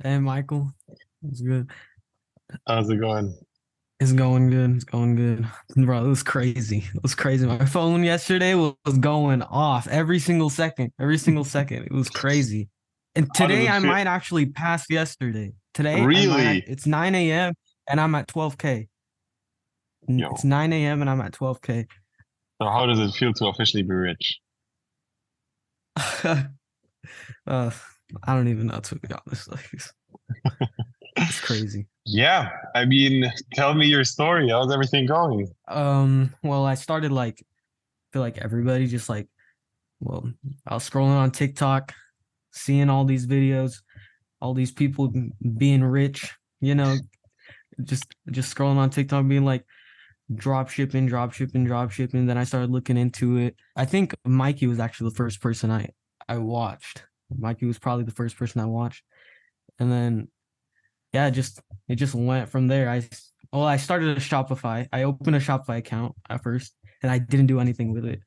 Hey, Michael. It's good. How's it going? It's going good. It's going good. Bro, it was crazy. It was crazy. My phone yesterday was going off every single second. Every single second. It was crazy. And How does today it I feel? might actually pass yesterday. Today I might Really? it's 9 a.m. and I'm at 12K. It's Yo. 9 a.m. and I'm at 12K. So how does it feel to officially be rich? uh, I don't even know, to be honest. Like it's crazy. Yeah, I mean, tell me your story. How's everything going? Well, I started like feel like everybody just like well, I was scrolling on TikTok, seeing all these videos, all these people being rich, just scrolling on TikTok, being like drop shipping, drop shipping, drop shipping. Then I started looking into it. I think Mikey was actually the first person I watched. Mikey was probably the first person I watched, and then yeah, it just went from there. I started a Shopify. I opened a Shopify account at first, and I didn't do anything with it.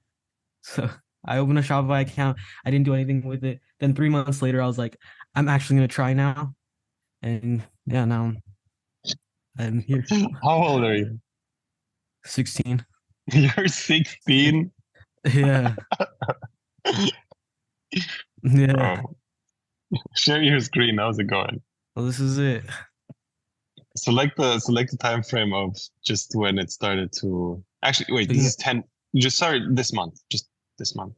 So I opened a Shopify account. I didn't do anything with it. Then 3 months later, I was like, I'm actually gonna try now. And yeah, now I'm here. How old are you? 16. You're 16? Yeah. Yeah. Bro, share your screen. How's it going? Well, this is it. Select the time frame of just when it started to actually wait, So this yeah. is 10. Just started this month. Just this month.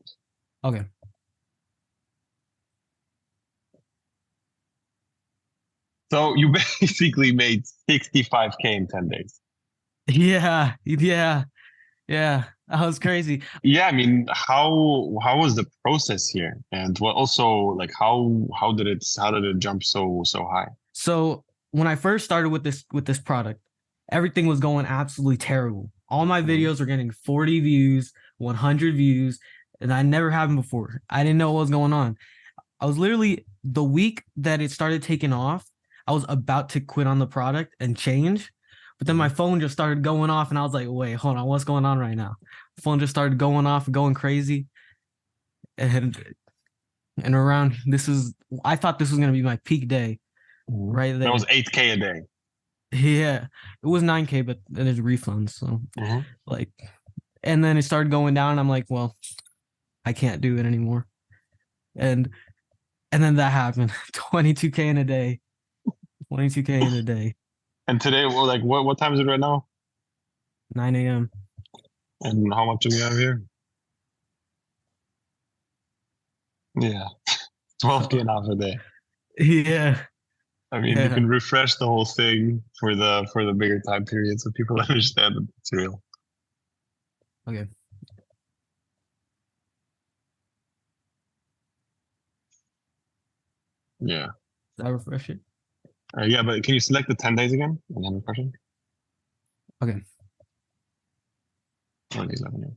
Okay. So you basically made 65K in 10 days. Yeah. Yeah. Yeah. That was crazy. Yeah, I mean, how was the process here, and what also like how did it jump so high? So when I first started with this product, everything was going absolutely terrible. All my Mhm. videos were getting 40 views, 100 views, and I never had them before. I didn't know what was going on. I was literally the week that it started taking off, I was about to quit on the product and change. But then my Mhm. phone just started going off and I was like, wait, hold on, what's going on right now? The phone just started going off, going crazy. And and around this is I thought this was gonna be my peak day Mhm. right That was there. 8K a day. Yeah. It was 9K, but then there's refunds. So Mhm. like and then it started going down. I'm like, well, I can't do it anymore. And and then that happened. 22K in a day. 22K in a day. And today, well, like what time is it right now? 9 a.m. And how much do we have here? Yeah, So 12K in half a day. yeah, I mean, you yeah. can refresh the whole thing for the bigger time period so people understand that it's real. Okay. Yeah. Did I refresh it? Yeah, but can you select the 10 days again and then refresh it? Okay. Or the 11.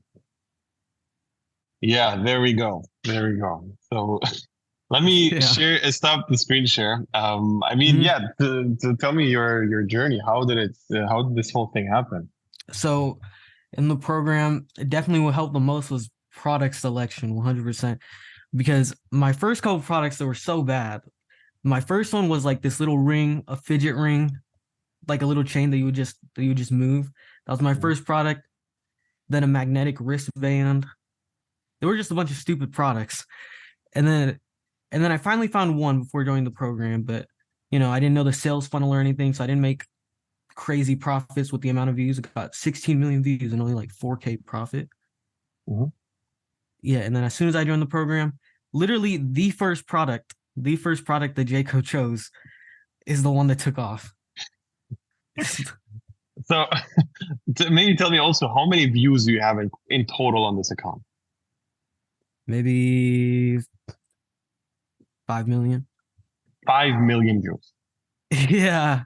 Yeah, there we go. There we go. So let me Yeah. share, stop the screen share. I mean, Mhm. yeah, to tell me your journey. How did this whole thing happen? So in the program, it definitely what helped the most was product selection, 100%. Because my first couple products that were so bad. My first one was like this little ring, a fidget ring, like a little chain that you would just move. That was my Mhm. first product. Then a magnetic wristband. They were just a bunch of stupid products. And then and then I finally found one before joining the program, but I didn't know the sales funnel or anything, so I didn't make crazy profits with the amount of views. It got 16 million views and only like 4K profit. Mhm. Yeah, and then as soon as I joined the program, literally the first product that Jayco chose is the one that took off. So maybe tell me also how many views do you have in total on this account? Maybe 5 million. 5 million views. Yeah,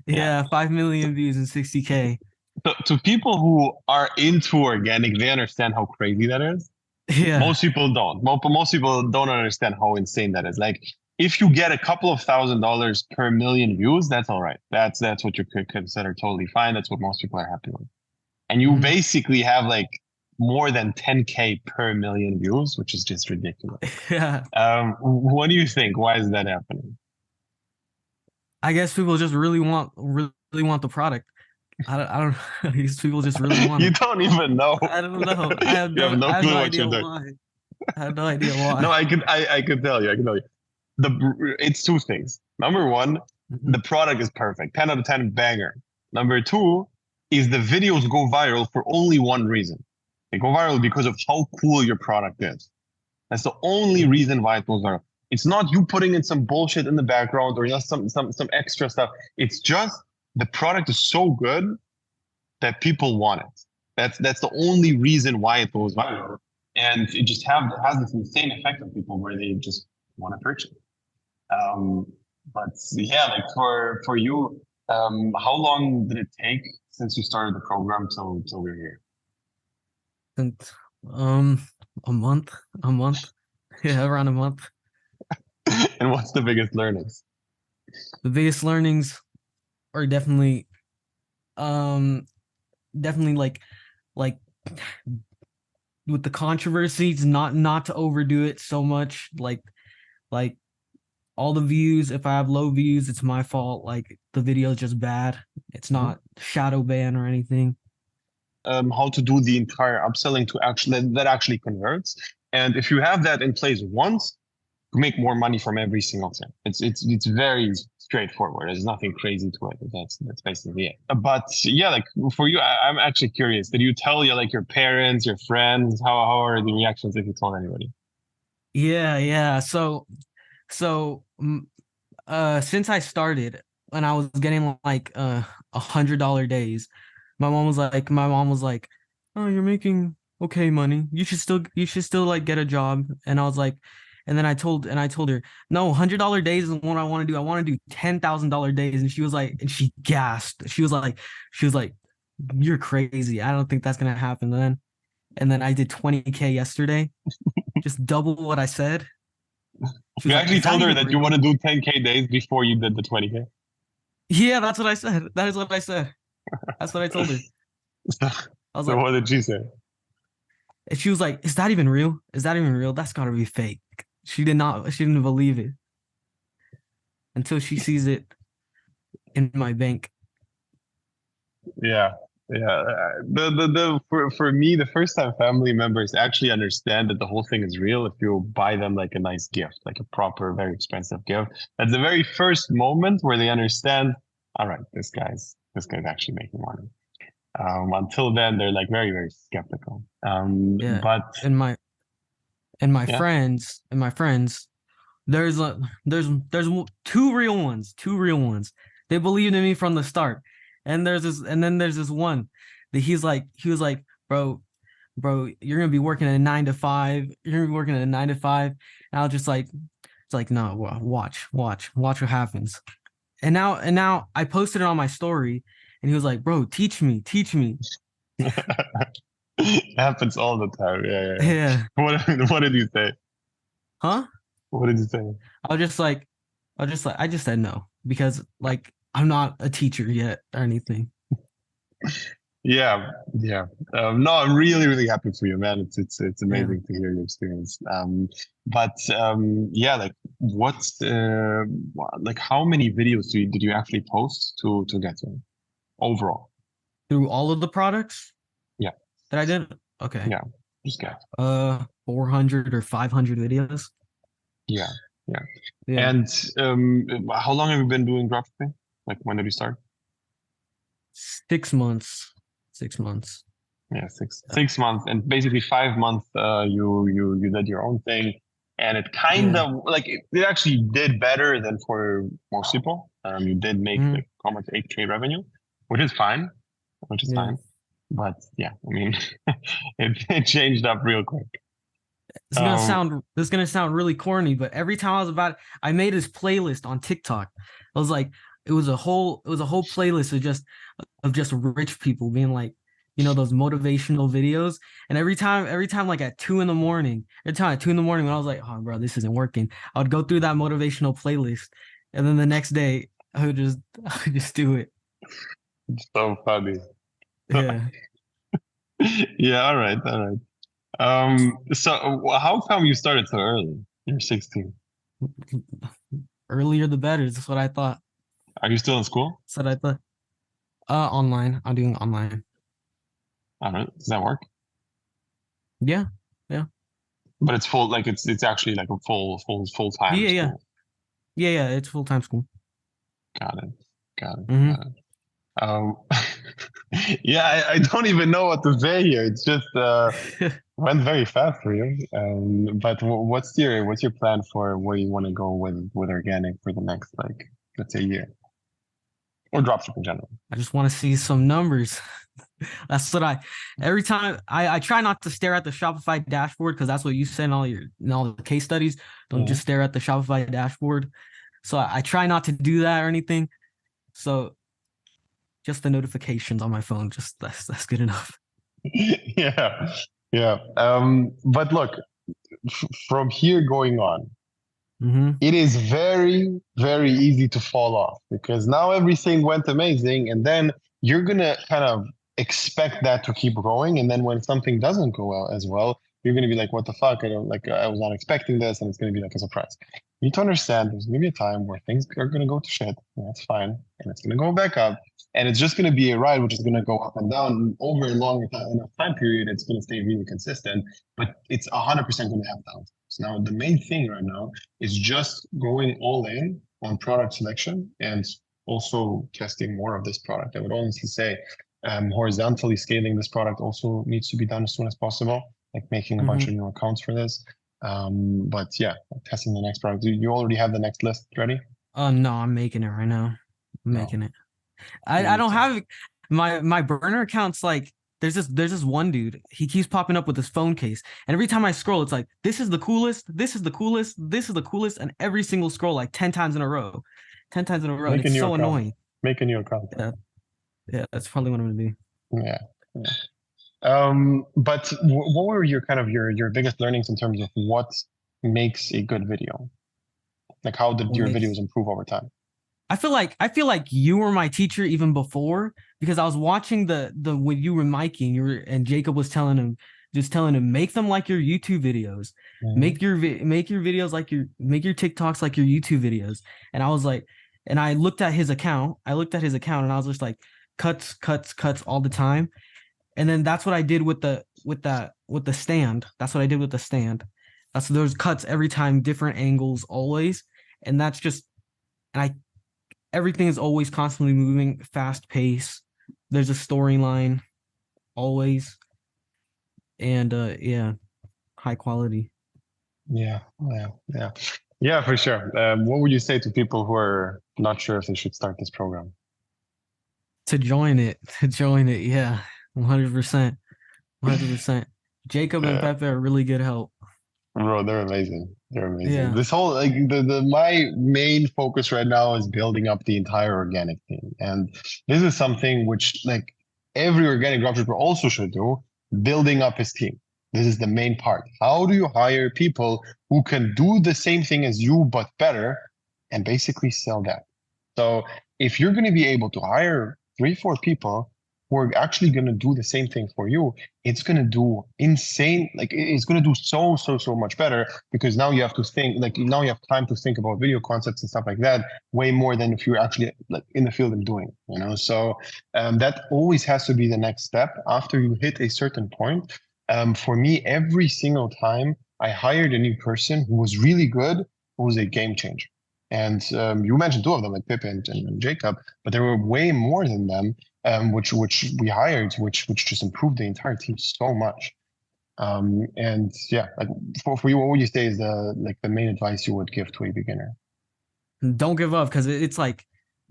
Yeah. yeah, 5 million views and 60K. So to people who are into organic, they understand how crazy that is. Yeah, Most people don't. Most people don't understand how insane that is. Like if you get a couple of $1,000s per million views, that's all right. That's what you could consider totally fine. That's what most people are happy with. And you mhm. basically have like more than 10K per million views, which is just ridiculous. Yeah. What do you think? Why is that happening? I guess people just really want the product. I don't I guess people just really want You it. don't even know. I don't know. You have no I have no clue what idea you're doing. why. I have no idea No, why. I could tell you. I can tell you. It's two things. Number one, Mhm. the product is perfect, 10 out of 10 banger. Number two is the videos go viral for only one reason. They go viral because of how cool your product is. That's the only Mhm. reason why it goes viral. It's not you putting in some bullshit in the background or just some extra stuff. It's just the product is so good that people want it. That's the only reason why it goes viral, and it just has this insane effect on people where they just want to purchase. Um, but yeah, like for you, how long did it take since you started the program till we're here? And a month, a month. Yeah, around a month. And what's the biggest learnings? The biggest learnings are um definitely like with the controversies, not to overdo it so much. Like all the views, if I have low views, it's my fault. Like the video is just bad. It's Mhm. not shadow ban or anything. How to do the entire upselling to actually that actually converts. And if you have that in place once, you make more money from every single thing. It's very straightforward. There's nothing crazy to it. That's basically it. But yeah, like for you, I'm actually curious. Did you tell like your parents, your friends? How are the reactions if you told anybody? Yeah, yeah. Since I started when I was getting like $100 days, my mom was like, "Oh, you're making okay money. You should still like get a job." And I was like, and I told her, "No, $100 days is what I want to do. I want to do $10,000 days." And she was like, and she gasped. She was like, "You're crazy. I don't think that's gonna happen then." And then I did 20K yesterday, just double what I said. She was You like, actually "Is that told her even that you want real?" to do 10K days before you did the 20K. Yeah, that's what I said. That is what I said. That's what I told her. So, I was so like, what did she say? and she was like, "Is that even real? Is that even real? That's gotta be fake." She didn't believe it until she sees it in my bank. Yeah, yeah. For me, the first time family members actually understand that the whole thing is real if you buy them like a nice gift, like a proper, very expensive gift. That's the very first moment where they understand, all right, this guy's actually making money. Until then, they're like very, very skeptical. Yeah. But And yeah, my friends, there's a there's two real ones, two real ones. They believed in me from the start. And then there's this one that he was like, bro, you're gonna be working at a 9 to 5. You're gonna be working at a 9 to 5. And I was just like, it's like, no, watch what happens. And now I posted it on my story, and he was like, bro, teach me. it happens all the time. Yeah, yeah, yeah. Yeah. What did you say? Huh? What did you say? I was just like, I just said no because like I'm not a teacher yet or anything. Yeah, yeah. No, I'm really, really happy for you, man. It's Yeah. amazing to hear your experience. But yeah, like like how many videos did you actually post to get to overall? Through all of the products Yeah, that I did, okay. yeah, just get. 400 or 500 videos. Yeah, yeah. Yeah. And how long have you been doing dropshipping? Like when did you start? 6 months. 6 months. Yeah, six months, and basically 5 months. You did your own thing, and it kind Yeah. of like it actually did better than for most people. You did make Mhm. like how much 8K revenue, which is fine, which is Yeah. fine. But yeah, I mean, it changed up real quick. Um, This is gonna sound really corny, but every time I was about I made this playlist on TikTok. I was like, it was a whole playlist of just rich people being like, those motivational videos. And every time like at 2 in the morning, every time at 2 in the morning when I was like, oh bro, this isn't working, I would go through that motivational playlist. And then the next day I would just do it. so funny. Yeah. Yeah, all right, all right. So how come you started so early? You're 16. Earlier the better. That's what I thought. Are you still in school? So that the online. I'm doing online. I don't know. Does that work? Yeah, yeah, But it's full, like it's actually like a full-time yeah, yeah, school. yeah, yeah. It's full time school. Got it. Got it. Mm-hmm. Got it. Um, yeah, I don't even know what to say here. It's just went very fast for you. But what's your plan for where you want to go with organic for the next, like, let's say, year, or dropship in general? I just want to see some numbers. That's what every time I try not to stare at the Shopify dashboard because that's what you said in all the case studies. Don't just Mhm. stare at the Shopify dashboard. So I try not to do that or anything. So just the notifications on my phone, just that's good enough. Yeah, yeah. But look, from here going on, Mm-hmm. it is very, very easy to fall off because now everything went amazing, and then you're gonna kind of expect that to keep going, and then when something doesn't go well as well, you're gonna be like, "What the fuck? I don't like. I was not expecting this," and it's gonna be like a surprise. You need to understand there's gonna be a time where things are gonna go to shit, and that's fine, and it's gonna go back up, and it's just gonna be a ride which is gonna go up and down over a long enough time period. It's gonna stay really consistent, but it's 100% gonna have downs. So now the main thing right now is just going all in on product selection and also testing more of this product. I would honestly say horizontally scaling this product also needs to be done as soon as possible, like making a bunch Mm-hmm. of new accounts for this. But yeah, testing the next product. Do you already have the next list ready? No, I'm making it right now. I'm No, making it. you I need don't to. have my burner accounts like there's this one dude. He keeps popping up with his phone case. And every time I scroll, it's like, this is the coolest, this is the coolest, this is the coolest, and every single scroll like 10 times in a row. 10 times in a row. And Make a it's new so account. annoying. Make a new account. Yeah, yeah, that's probably what I'm gonna do. Yeah. Yeah. But what were your kind of your biggest learnings in terms of what makes a good video? Like how did What your videos makes improve over time? I feel like you were my teacher even before because I was watching the when you were miking, and Jacob was telling him make them like your YouTube videos, Mhm. make your videos like make your TikToks like your YouTube videos, and I was like, and I looked at his account, and I was just like cuts, cuts, cuts all the time, and then that's what I did with the stand. That's what I did with the stand. That's those cuts every time, different angles always, and that's just and I everything is always constantly moving, fast pace. There's a storyline always, and yeah, high quality. Yeah, yeah, yeah, yeah, for sure. What would you say to people who are not sure if they should start this program? To join it, yeah, 100%, 100%. Jacob and Yeah, Pepe are really good help. bro, they're amazing. They're amazing. Yeah. This whole like the my main focus right now is building up the entire organic team, and this is something which like every organic dropshipper also should do, building up his team. This is the main part. How do you hire people who can do the same thing as you but better, and basically sell that? So if you're going to be able to hire 3, 4 people who are actually going to do the same thing for you, it's going to do insane. Like it's going to do so much better because now you have to think, like now you have time to think about video concepts and stuff like that way more than if you're actually like in the field and doing, So that always has to be the next step after you hit a certain point. For me, every single time I hired a new person who was really good, it was a game changer. And you mentioned two of them, like Pip and Jacob, but there were way more than them, which we hired, which just improved the entire team so much. And yeah, like for you, what would you say is the main advice you would give to a beginner? Don't give up because it's like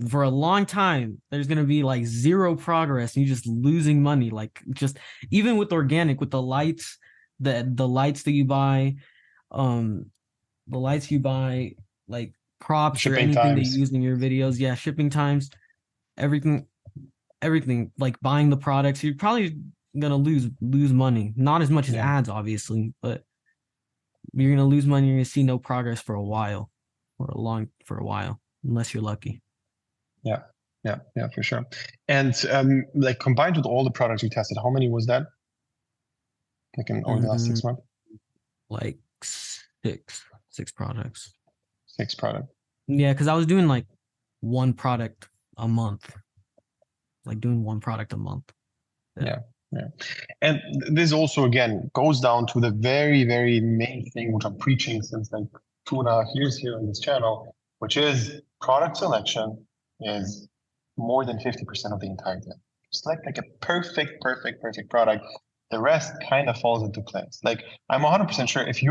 for a long time there's gonna be like zero progress and you're just losing money. Like just even with organic, with the lights that you buy, um, the lights you buy, like props or Shipping anything that you times. use in your videos. Yeah, shipping times, everything, everything. Like buying the products, you're probably gonna lose money. Not as much as Yeah, ads, obviously, but you're gonna lose money. You're gonna see no progress for a while, for a while, unless you're lucky. yeah, yeah, for sure. And like combined with all the products you tested, how many was that? Like in over the last Mm, 6 months? like six products. 6 products. Yeah, because I was doing like one product a month, like doing one product a month. Yeah. Yeah. And this also, again, goes down to the very, very main thing, which I'm preaching since like 2.5 years here on this channel, which is product selection is more than 50% of the entire thing. Select like a perfect product. The rest kind of falls into place. Like I'm 100% sure if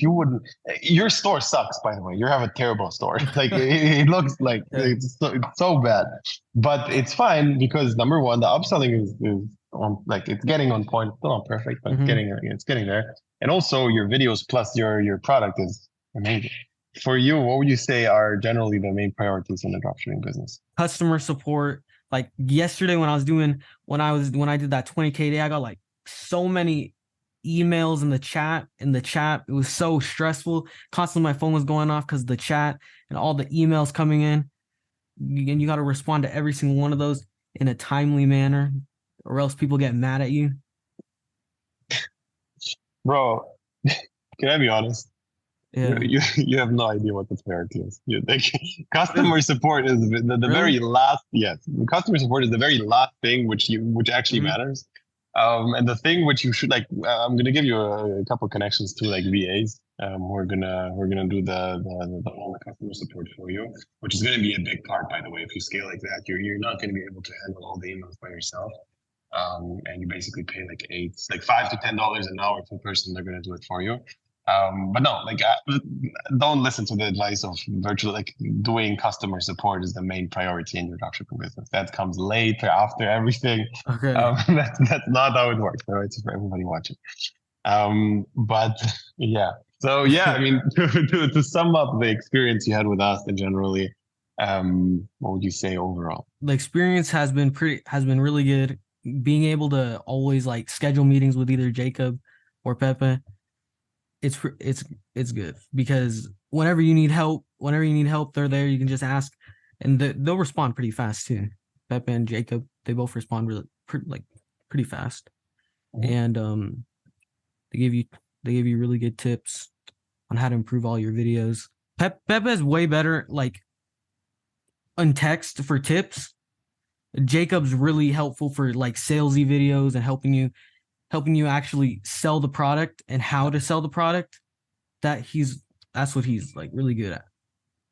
you wouldn't, your store sucks, by the way. You have a terrible store. Like it looks like Yeah. it's so bad, but it's fine because number one, the upselling is on, like it's getting on point. Still not perfect, but Mm-hmm. it's getting there. And also your videos plus your product is amazing. For you, what would you say are generally the main priorities in the dropshipping business? Customer support. Like yesterday when I did that 20K day, I got like so many emails in the chat. It was so stressful. Constantly my phone was going off because the chat and all the emails coming in. And you got to respond to every single one of those in a timely manner, or else people get mad at you. Bro, can I be honest? Yeah. You have no idea what the priority is. Like, customer support is the Really? very last. Yes, customer support is the very last thing which actually Mm-hmm. matters. And the thing which you should like, I'm gonna give you a couple connections to like VAs. We're gonna do the whole customer support for you, which is gonna be a big part, by the way. If you scale like that, you're not gonna be able to handle all the emails by yourself. And you basically pay like $5 to $10 an hour per person. They're gonna do it for you. But no, like don't listen to the advice of virtual. Like doing customer support is the main priority in your dropshipping business. That comes later after everything. Okay. That's not how it works. All right, it's for everybody watching. But yeah, so yeah, I mean, to sum up the experience you had with us and generally, what would you say overall? The experience has been really good. Being able to always like schedule meetings with either Jacob or Pepe, it's good because whenever you need help, they're there. You can just ask, and they'll respond pretty fast too. Pepe and Jacob, they both respond pretty fast, Mhm. and they give you they give you really good tips on how to improve all your videos. Pepe is way better like on text for tips. Jacob's really helpful for like salesy videos and helping you actually sell the product and how to sell the product. That's what he's like really good at.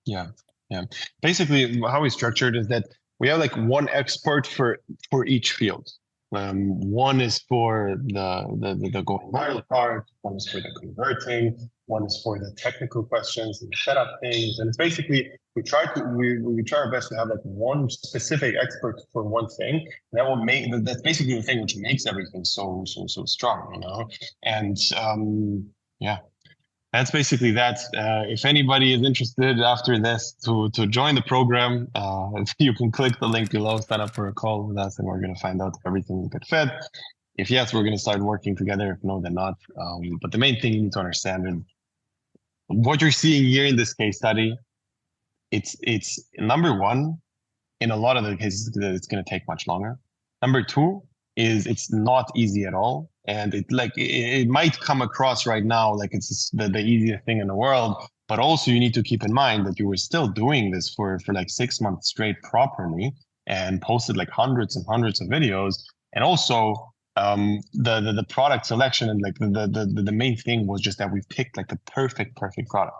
Yeah, yeah. Basically, how we structured is that we have like one expert for each field. One is for the going viral part. One is for the converting. One is for the technical questions and setup things. And it's basically we try our best to have like one specific expert for one thing. That will make that's basically the thing which makes everything so strong, you know. And yeah, that's basically that. If anybody is interested after this to join the program, you can click the link below, sign up for a call with us, and we're going to find out if everything is a good fit. If yes, we're going to start working together. If no, then not. But the main thing you need to understand is what you're seeing here in this case study. It's number one, in a lot of the cases it's going to take much longer. Number two is it's not easy at all, and it might come across right now like it's the easiest thing in the world, but also you need to keep in mind that you were still doing this for like 6 months straight properly and posted like hundreds and hundreds of videos, and also the product selection and like the main thing was just that we picked like the perfect product.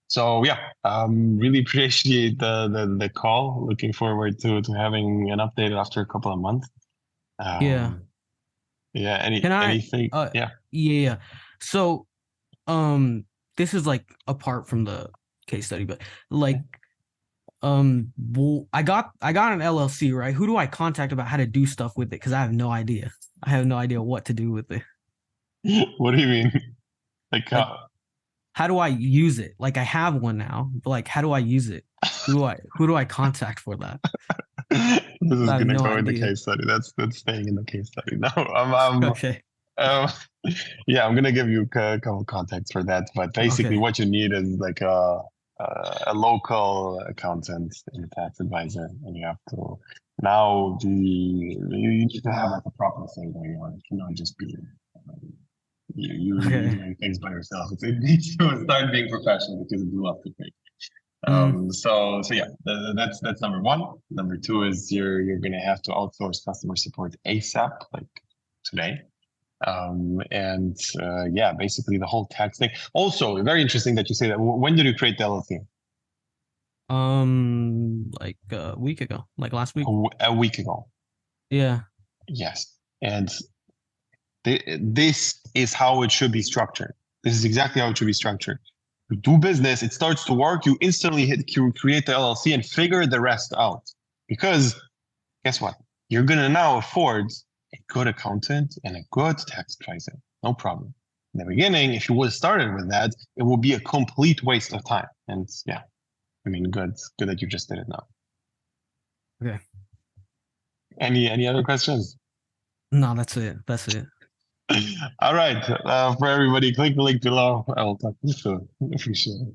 So yeah, really appreciate the call. Looking forward to having an update after a couple of months. Yeah. Um, yeah, Can I anything? Yeah. yeah. So um this is like apart from the case study, but like well, I got an LLC, right? Who do I contact about how to do stuff with it? Because I have no idea. I have no idea what to do with it. What do you mean? Like, Like how do I use it? Like I have one now, but like how do I use it? Who do I contact for that? this is I have gonna no go in the idea. case study. That's staying in the case study. No, I'm Okay. um, yeah, I'm gonna give you a couple contacts for that. But basically, Okay. what you need is like a local accountant and a tax advisor, and you have to now you need to have like a proper thing going on. It cannot just be um, you Okay. doing things by yourself. It needs to start being professional because it's a lot to take. Mm. So yeah, that's number one. Number two is you're gonna have to outsource customer support ASAP, like today. And yeah, basically the whole tax thing. Also, very interesting that you say that. When did you create the LLC? Like a week ago, like last A, week. a week ago. Yeah. Yes, and this is how it should be structured. This is exactly how it should be structured. You do business, it starts to work, you instantly create the LLC and figure the rest out. Because guess what? You're gonna now afford a good accountant and a good tax advisor. No problem. In the beginning, if you would have started with that, it would be a complete waste of time. And yeah, I mean, good that you just did it now. Okay. Any other questions? No, that's it. That's it. All right, for everybody, click the link below. I will talk to you soon. Appreciate it.